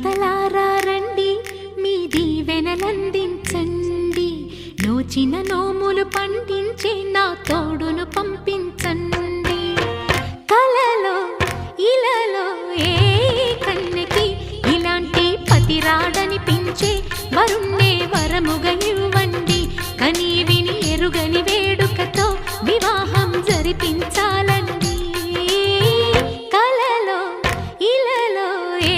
దేవతలారా రండి, మీ దీవెనలందించండి. నోచిన నోములు పండించే నా తోడును పంపించండి. కలలో ఇలలో ఏ కన్నెకి ఇలాంటి పతి రాడనిపించే వరుణ్ణే వరముగా ఇవ్వండి. కని విని ఎరుగని వేడుకతో వివాహం జరిపించాలండి. కలలో ఇలలో ఏ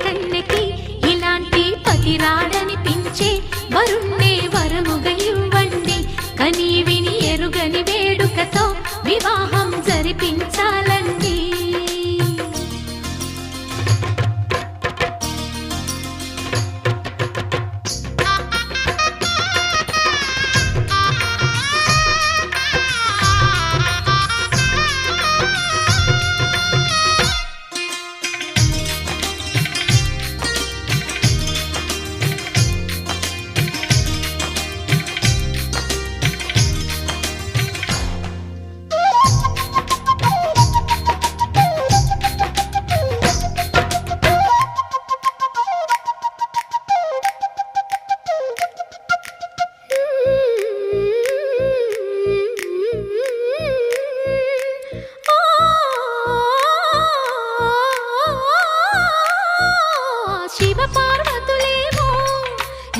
కన్నెకి ఇలాంటి పతి రాడనిపించే వరుణ్ణే వరముగా ఇవ్వండి. కని విని ఎరుగని వేడుకతో వివాహం జరిపించాలండి. శివ పార్వతులేమో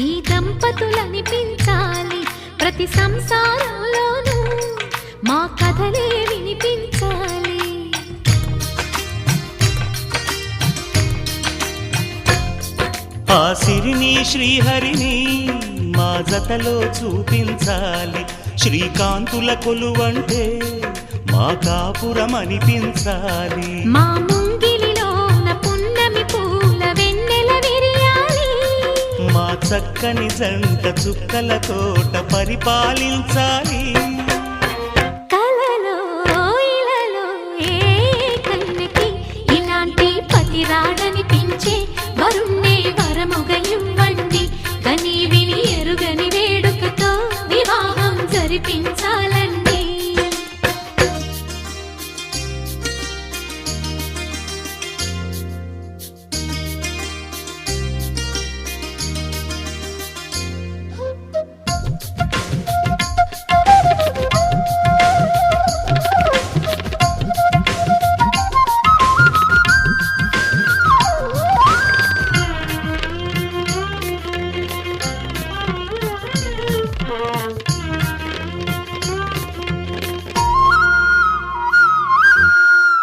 ఈ దంపతులనిపించాలి. ప్రతి సంసారంలోనూ మా కథలే వినిపించాలి. ఆ సిరిని శ్రీహరిని మా జతలో చూపించాలి. శ్రీకాంతుల కొలువంటే మా కాపురం అనిపించాలి. మా ముంగిలిలోన పున్నమి పూల వెన్నెల విరియాలి. మా చక్కని జంట చుక్కల తోట పరిపాలించాలి. కలలో ఇలలో ఏ కన్నెకి ఇలాంటి పతి రాడనిపించే వరుణ్ణే వరముగా ఇవ్వండి. కని విని ఎరుగని వేడుకతో వివాహం జరిపించాలండి.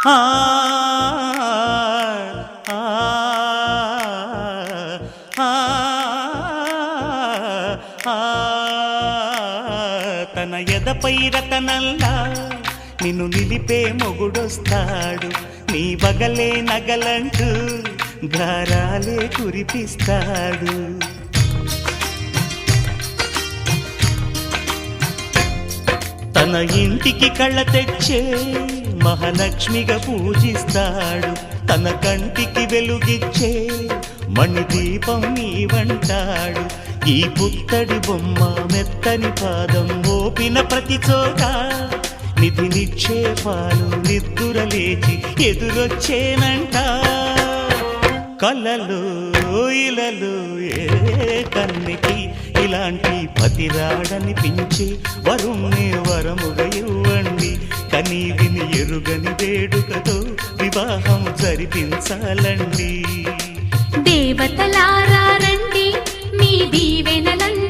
ఆ ఆ ఆ తన ఎదపై రతనల్లా నిన్ను నిలిపే మొగుడొస్తాడు. నీ బగలే నగలంటూ గారాలే కురిపిస్తాడు. తన ఇంటికి కళ్ళ తెచ్చే మహాలక్ష్మిగా పూజిస్తాడు. తన కంటికి వెలుగిచ్చే మణిదీపం నీవంటాడు. ఈ పుత్తడి బొమ్మ మెత్తని పాదం మోపిన ప్రతి చోట నిధి నిక్షేపాలు నిద్దురలేచి ఎదురొచ్చేనంట. కలలో ఇలలో ఏ కన్నెకి ఇలాంటి పతి రాడనిపించి వరుణ్ణే వరముగా ఇవ్వండి. కని విని ఎరుగని వేడుకతో వివాహం జరిపించాలండి. దేవతలారా రండి, మీ దీవెనలందించండి.